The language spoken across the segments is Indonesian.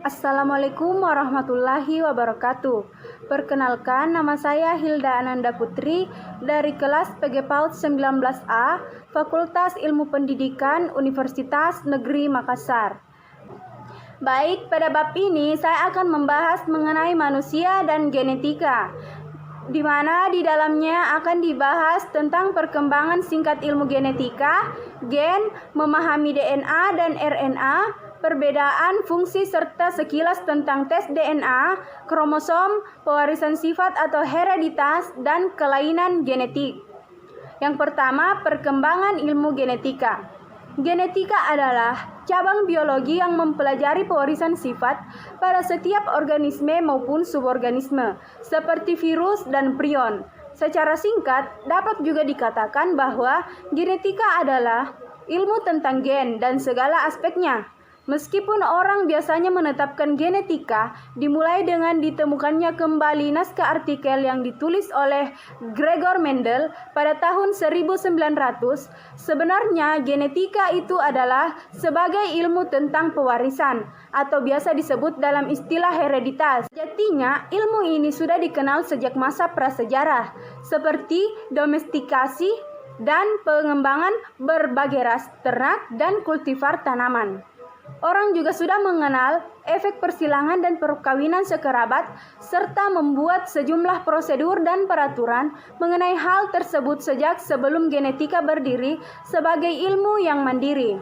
Assalamualaikum warahmatullahi wabarakatuh. Perkenalkan, nama saya Hilda Ananda Putri dari kelas PG PAUD 19A, Fakultas Ilmu Pendidikan Universitas Negeri Makassar. Baik, pada bab ini saya akan membahas mengenai manusia dan genetika, di mana di dalamnya akan dibahas tentang perkembangan singkat ilmu genetika, gen, memahami DNA dan RNA, perbedaan fungsi serta sekilas tentang tes DNA, kromosom, pewarisan sifat atau hereditas, dan kelainan genetik. Yang pertama, perkembangan ilmu genetika. Genetika adalah cabang biologi yang mempelajari pewarisan sifat pada setiap organisme maupun suborganisme, seperti virus dan prion. Secara singkat, dapat juga dikatakan bahwa genetika adalah ilmu tentang gen dan segala aspeknya. Meskipun orang biasanya menetapkan genetika dimulai dengan ditemukannya kembali naskah artikel yang ditulis oleh Gregor Mendel pada tahun 1900, sebenarnya genetika itu adalah sebagai ilmu tentang pewarisan atau biasa disebut dalam istilah hereditas. Sejatinya, ilmu ini sudah dikenal sejak masa prasejarah, seperti domestikasi dan pengembangan berbagai ras ternak dan kultivar tanaman. Orang juga sudah mengenal efek persilangan dan perkawinan sekerabat, serta membuat sejumlah prosedur dan peraturan mengenai hal tersebut sejak sebelum genetika berdiri sebagai ilmu yang mandiri.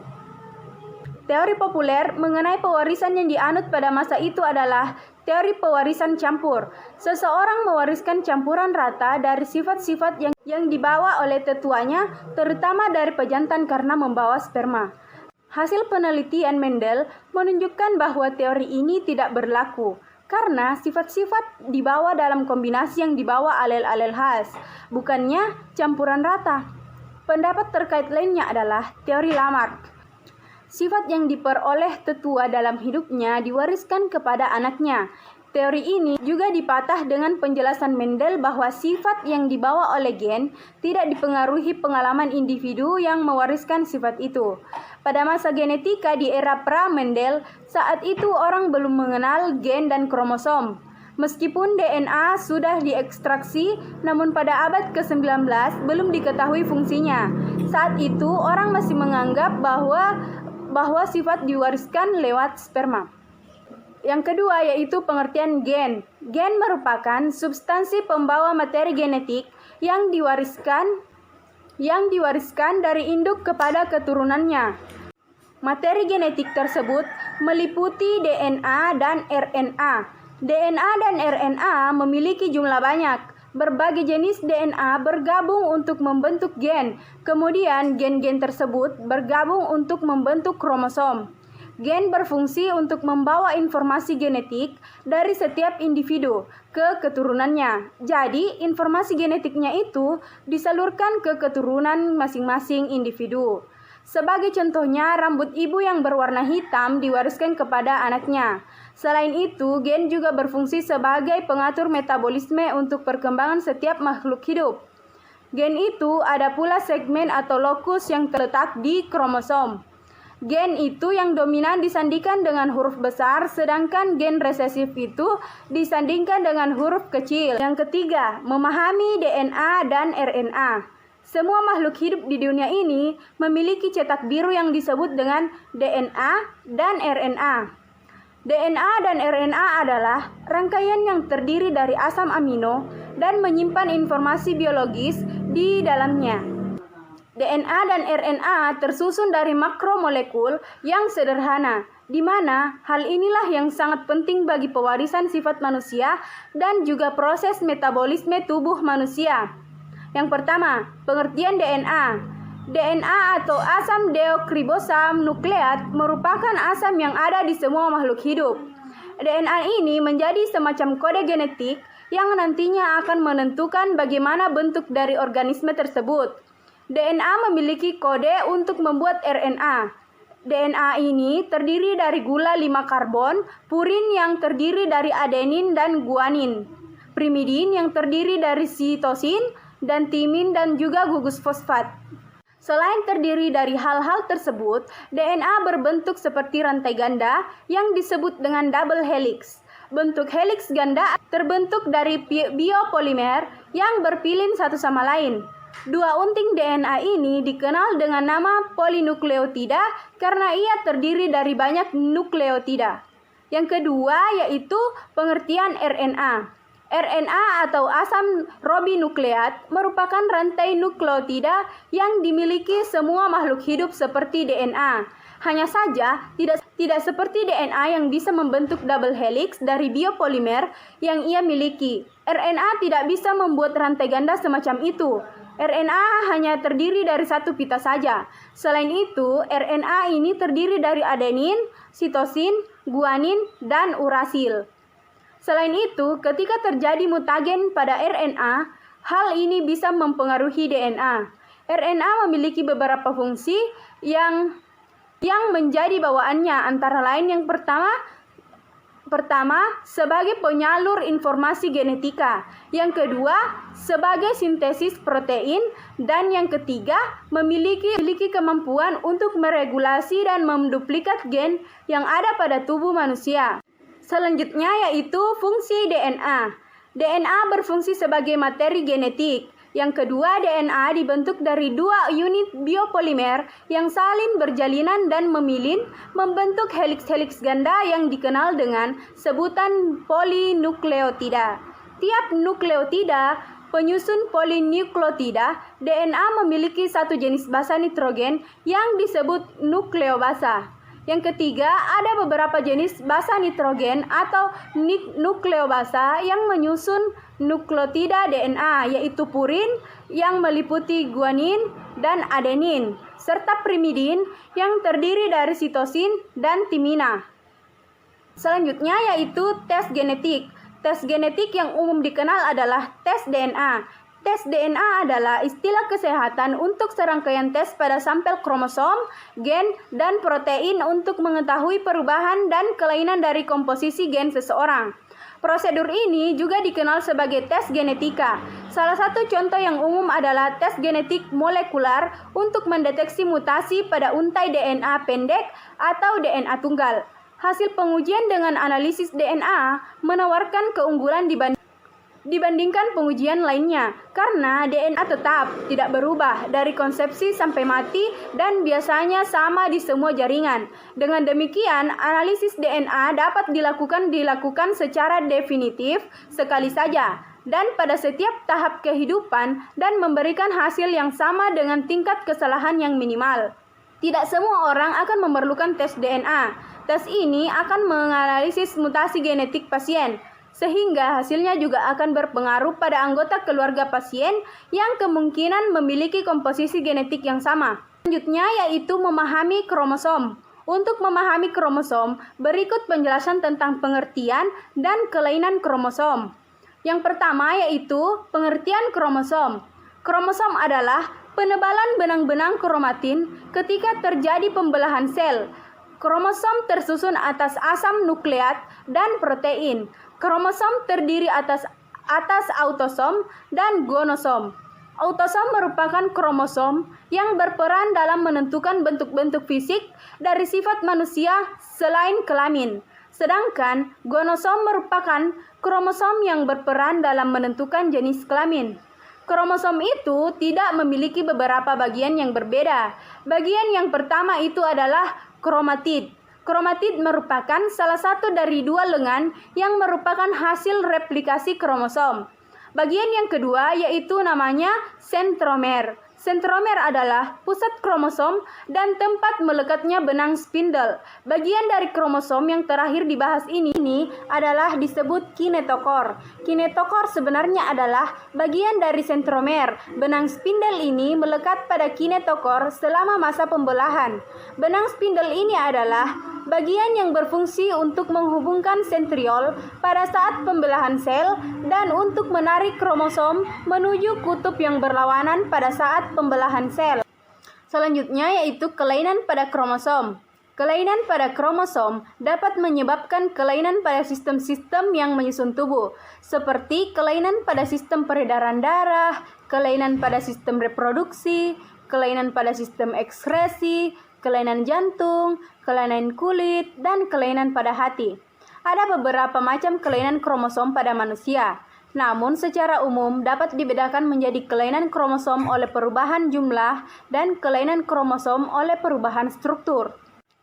Teori populer mengenai pewarisan yang dianut pada masa itu adalah teori pewarisan campur. Seseorang mewariskan campuran rata dari sifat-sifat yang dibawa oleh tetuanya, terutama dari pejantan karena membawa sperma. Hasil penelitian Mendel menunjukkan bahwa teori ini tidak berlaku karena sifat-sifat dibawa dalam kombinasi yang dibawa alel-alel khas, bukannya campuran rata. Pendapat terkait lainnya adalah teori Lamarck. Sifat yang diperoleh tetua dalam hidupnya diwariskan kepada anaknya. Teori ini juga dipatah dengan penjelasan Mendel bahwa sifat yang dibawa oleh gen tidak dipengaruhi pengalaman individu yang mewariskan sifat itu. Pada masa genetika di era pra-Mendel, saat itu orang belum mengenal gen dan kromosom. Meskipun DNA sudah diekstraksi, namun pada abad ke-19 belum diketahui fungsinya. Saat itu orang masih menganggap bahwa sifat diwariskan lewat sperma. Yang kedua yaitu pengertian gen. Gen merupakan substansi pembawa materi genetik yang diwariskan dari induk kepada keturunannya. Materi genetik tersebut meliputi DNA dan RNA. DNA dan RNA memiliki jumlah banyak. Berbagai jenis DNA bergabung untuk membentuk gen. Kemudian gen-gen tersebut bergabung untuk membentuk kromosom. Gen berfungsi untuk membawa informasi genetik dari setiap individu ke keturunannya. Jadi, informasi genetiknya itu disalurkan ke keturunan masing-masing individu. Sebagai contohnya, rambut ibu yang berwarna hitam diwariskan kepada anaknya. Selain itu, gen juga berfungsi sebagai pengatur metabolisme untuk perkembangan setiap makhluk hidup. Gen itu ada pula segmen atau lokus yang terletak di kromosom. Gen itu yang dominan disandingkan dengan huruf besar, sedangkan gen resesif itu disandingkan dengan huruf kecil. Yang ketiga, memahami DNA dan RNA. Semua makhluk hidup di dunia ini memiliki cetak biru yang disebut dengan DNA dan RNA. DNA dan RNA adalah rangkaian yang terdiri dari asam amino dan menyimpan informasi biologis di dalamnya. DNA dan RNA tersusun dari makromolekul yang sederhana, di mana hal inilah yang sangat penting bagi pewarisan sifat manusia dan juga proses metabolisme tubuh manusia. Yang pertama, pengertian DNA. DNA atau asam deoksiribosam nukleat merupakan asam yang ada di semua makhluk hidup. DNA ini menjadi semacam kode genetik yang nantinya akan menentukan bagaimana bentuk dari organisme tersebut. DNA memiliki kode untuk membuat RNA. DNA ini terdiri dari gula 5 karbon, purin yang terdiri dari adenin dan guanin, primidin yang terdiri dari sitosin, dan timin dan juga gugus fosfat. Selain terdiri dari hal-hal tersebut, DNA berbentuk seperti rantai ganda yang disebut dengan double helix. Bentuk helix ganda terbentuk dari biopolimer yang berpilin satu sama lain. Dua unting DNA ini dikenal dengan nama polinukleotida karena ia terdiri dari banyak nukleotida. Yang kedua yaitu pengertian RNA. RNA atau asam robinukleat merupakan rantai nukleotida yang dimiliki semua makhluk hidup seperti DNA. Hanya saja tidak seperti DNA yang bisa membentuk double helix dari biopolimer yang ia miliki. RNA tidak bisa membuat rantai ganda semacam itu. RNA hanya terdiri dari satu pita saja. Selain itu, RNA ini terdiri dari adenin, sitosin, guanin, dan urasil. Selain itu, ketika terjadi mutagen pada RNA, hal ini bisa mempengaruhi DNA. RNA memiliki beberapa fungsi yang menjadi bawaannya, antara lain yang pertama sebagai penyalur informasi genetika, yang kedua sebagai sintesis protein, dan yang ketiga memiliki kemampuan untuk meregulasi dan menduplikat gen yang ada pada tubuh manusia. Selanjutnya yaitu fungsi DNA. DNA berfungsi sebagai materi genetik. Yang kedua, DNA dibentuk dari dua unit biopolimer yang saling berjalinan dan membentuk helix-helix ganda yang dikenal dengan sebutan polinukleotida. Tiap nukleotida penyusun polinukleotida, DNA memiliki satu jenis basa nitrogen yang disebut nukleobasa. Yang ketiga, ada beberapa jenis basa nitrogen atau nukleobasa yang menyusun nukleotida DNA, yaitu purin yang meliputi guanin dan adenin, serta pirimidin yang terdiri dari sitosin dan timina. Selanjutnya yaitu tes genetik. Tes genetik yang umum dikenal adalah tes DNA. Tes DNA adalah istilah kesehatan untuk serangkaian tes pada sampel kromosom, gen, dan protein untuk mengetahui perubahan dan kelainan dari komposisi gen seseorang. Prosedur ini juga dikenal sebagai tes genetika. Salah satu contoh yang umum adalah tes genetik molekular untuk mendeteksi mutasi pada untai DNA pendek atau DNA tunggal. Hasil pengujian dengan analisis DNA menawarkan keunggulan dibandingkan pengujian lainnya karena DNA tetap tidak berubah dari konsepsi sampai mati dan biasanya sama di semua jaringan. Dengan demikian, analisis DNA dapat dilakukan secara definitif sekali saja dan pada setiap tahap kehidupan dan memberikan hasil yang sama dengan tingkat kesalahan yang minimal. Tidak semua orang akan memerlukan tes DNA. Tes ini akan menganalisis mutasi genetik pasien, sehingga hasilnya juga akan berpengaruh pada anggota keluarga pasien yang kemungkinan memiliki komposisi genetik yang sama. Selanjutnya yaitu memahami kromosom. Untuk memahami kromosom, berikut penjelasan tentang pengertian dan kelainan kromosom. Yang pertama yaitu pengertian kromosom. Kromosom adalah penebalan benang-benang kromatin ketika terjadi pembelahan sel. Kromosom tersusun atas asam nukleat dan protein. Kromosom terdiri atas autosom dan gonosom. Autosom merupakan kromosom yang berperan dalam menentukan bentuk-bentuk fisik dari sifat manusia selain kelamin. Sedangkan gonosom merupakan kromosom yang berperan dalam menentukan jenis kelamin. Kromosom itu tidak memiliki beberapa bagian yang berbeda. Bagian yang pertama itu adalah kromatid. Kromatid merupakan salah satu dari dua lengan yang merupakan hasil replikasi kromosom. Bagian yang kedua yaitu namanya sentromer. Sentromer adalah pusat kromosom dan tempat melekatnya benang spindle. Bagian dari kromosom yang terakhir dibahas ini adalah disebut kinetokor. Kinetokor sebenarnya adalah bagian dari sentromer. Benang spindle ini melekat pada kinetokor selama masa pembelahan. Benang spindle ini adalah bagian yang berfungsi untuk menghubungkan sentriol pada saat pembelahan sel dan untuk menarik kromosom menuju kutub yang berlawanan pada saat pembelahan sel. Selanjutnya yaitu kelainan pada kromosom. Kelainan pada kromosom dapat menyebabkan kelainan pada sistem-sistem yang menyusun tubuh, seperti kelainan pada sistem peredaran darah, kelainan pada sistem reproduksi, kelainan pada sistem ekskresi, kelainan jantung, kelainan kulit, dan kelainan pada hati. Ada beberapa macam kelainan kromosom pada manusia. Namun secara umum dapat dibedakan menjadi kelainan kromosom oleh perubahan jumlah dan kelainan kromosom oleh perubahan struktur.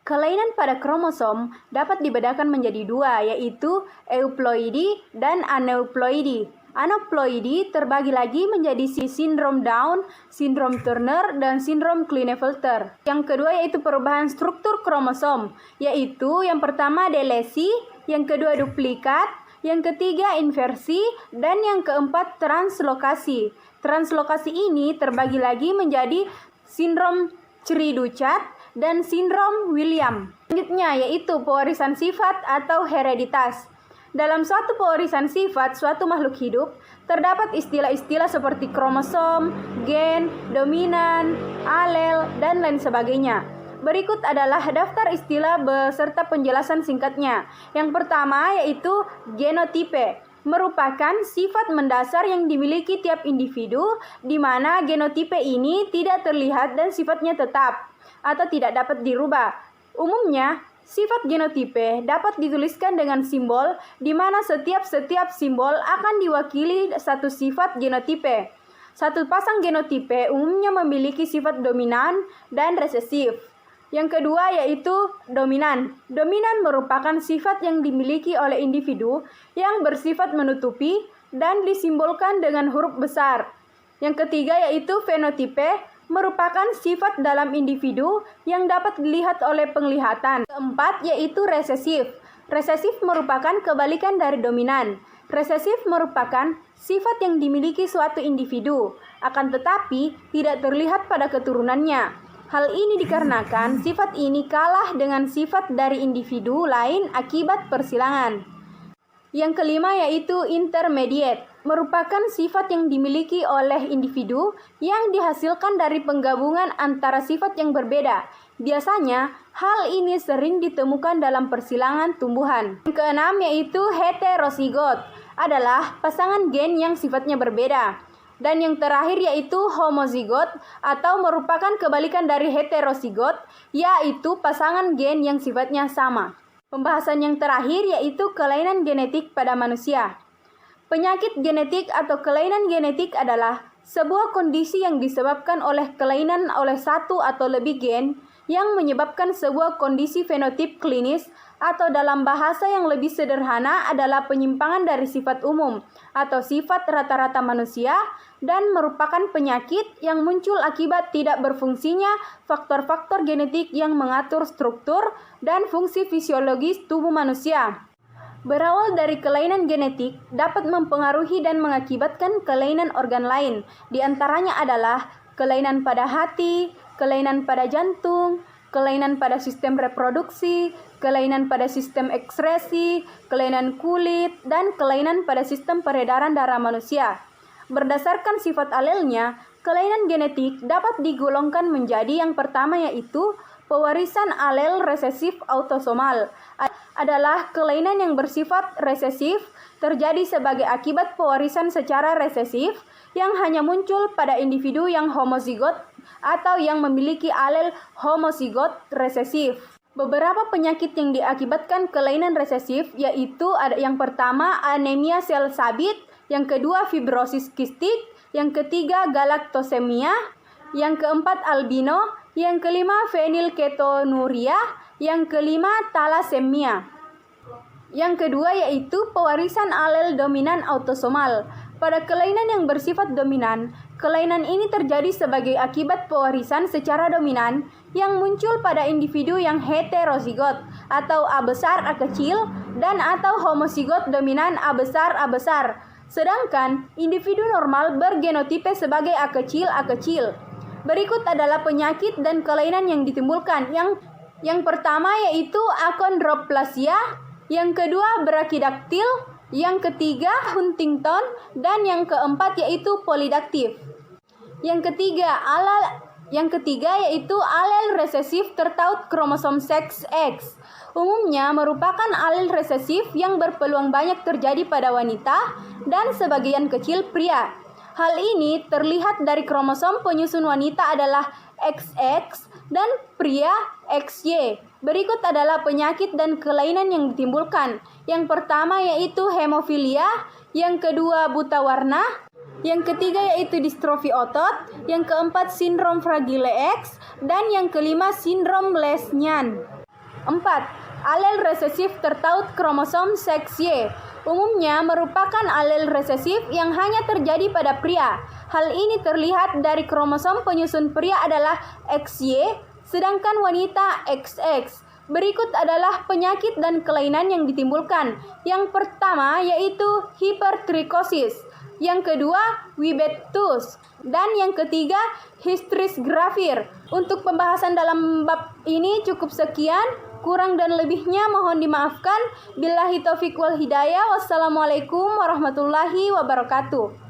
Kelainan pada kromosom dapat dibedakan menjadi dua, yaitu euploidi dan aneuploidi. Aneuploidi terbagi lagi menjadi sindrom Down, sindrom Turner, dan sindrom Klinefelter. Yang kedua yaitu perubahan struktur kromosom, yaitu yang pertama delesi, yang kedua duplikat, yang ketiga inversi, dan yang keempat translokasi. Translokasi ini terbagi lagi menjadi sindrom Cri-Du-Chat dan sindrom William. Selanjutnya yaitu pewarisan sifat atau hereditas. Dalam suatu pewarisan sifat suatu makhluk hidup, terdapat istilah-istilah seperti kromosom, gen, dominan, alel, dan lain sebagainya. Berikut adalah daftar istilah beserta penjelasan singkatnya. Yang pertama yaitu genotipe, merupakan sifat mendasar yang dimiliki tiap individu, di mana genotipe ini tidak terlihat dan sifatnya tetap atau tidak dapat dirubah. Umumnya, sifat genotipe dapat dituliskan dengan simbol, di mana setiap simbol akan diwakili satu sifat genotipe. Satu pasang genotipe umumnya memiliki sifat dominan dan resesif. Yang kedua yaitu dominan. Dominan merupakan sifat yang dimiliki oleh individu yang bersifat menutupi dan disimbolkan dengan huruf besar. Yang ketiga yaitu fenotipe, merupakan sifat dalam individu yang dapat dilihat oleh penglihatan. Keempat yaitu resesif. Resesif merupakan kebalikan dari dominan. Resesif merupakan sifat yang dimiliki suatu individu, akan tetapi tidak terlihat pada keturunannya. Hal ini dikarenakan sifat ini kalah dengan sifat dari individu lain akibat persilangan. Yang kelima yaitu intermediate, merupakan sifat yang dimiliki oleh individu yang dihasilkan dari penggabungan antara sifat yang berbeda. Biasanya, hal ini sering ditemukan dalam persilangan tumbuhan. Yang keenam yaitu heterozigot, adalah pasangan gen yang sifatnya berbeda. Dan yang terakhir yaitu homozigot atau merupakan kebalikan dari heterozigot, yaitu pasangan gen yang sifatnya sama. Pembahasan yang terakhir yaitu kelainan genetik pada manusia. Penyakit genetik atau kelainan genetik adalah sebuah kondisi yang disebabkan oleh kelainan oleh satu atau lebih gen yang menyebabkan sebuah kondisi fenotip klinis, atau dalam bahasa yang lebih sederhana adalah penyimpangan dari sifat umum atau sifat rata-rata manusia, dan merupakan penyakit yang muncul akibat tidak berfungsinya faktor-faktor genetik yang mengatur struktur dan fungsi fisiologis tubuh manusia. Berawal dari kelainan genetik dapat mempengaruhi dan mengakibatkan kelainan organ lain, di antaranya adalah kelainan pada hati, kelainan pada jantung, kelainan pada sistem reproduksi, kelainan pada sistem ekskresi, kelainan kulit, dan kelainan pada sistem peredaran darah manusia. Berdasarkan sifat alelnya, kelainan genetik dapat digolongkan menjadi yang pertama yaitu pewarisan alel resesif autosomal. Adalah kelainan yang bersifat resesif terjadi sebagai akibat pewarisan secara resesif yang hanya muncul pada individu yang homozigot atau yang memiliki alel homozigot resesif. Beberapa penyakit yang diakibatkan kelainan resesif yaitu ada yang pertama anemia sel sabit, yang kedua fibrosis kistik, yang ketiga galaktosemia, yang keempat albino, yang kelima fenilketonuria, yang kelima talasemia. Yang kedua yaitu pewarisan alel dominan autosomal. Pada kelainan yang bersifat dominan, kelainan ini terjadi sebagai akibat pewarisan secara dominan yang muncul pada individu yang heterozigot atau A besar A kecil dan atau homozigot dominan A besar A besar. Sedangkan individu normal bergenotipe sebagai A kecil A kecil. Berikut adalah penyakit dan kelainan yang ditimbulkan. Yang pertama yaitu akondroplasia, yang kedua brakidaktil, yang ketiga Huntington, dan yang keempat yaitu polidaktif. Yang ketiga yaitu alel resesif tertaut kromosom seks X. Umumnya merupakan alel resesif yang berpeluang banyak terjadi pada wanita dan sebagian kecil pria. Hal ini terlihat dari kromosom penyusun wanita adalah XX dan pria XY. Berikut adalah penyakit dan kelainan yang ditimbulkan. Yang pertama yaitu hemofilia, yang kedua buta warna, yang ketiga yaitu distrofi otot, yang keempat sindrom Fragile X, dan yang kelima sindrom Leschman. 4. Alel resesif tertaut kromosom seks Y. Umumnya merupakan alel resesif yang hanya terjadi pada pria. Hal ini terlihat dari kromosom penyusun pria adalah XY, sedangkan wanita XX. Berikut adalah penyakit dan kelainan yang ditimbulkan. Yang pertama yaitu hipertrikosis, yang kedua Weber-Tus, dan yang ketiga hysteris gravior. Untuk pembahasan dalam bab ini cukup sekian. Kurang dan lebihnya mohon dimaafkan. Billahi taufiq wal hidayah. Wassalamualaikum warahmatullahi wabarakatuh.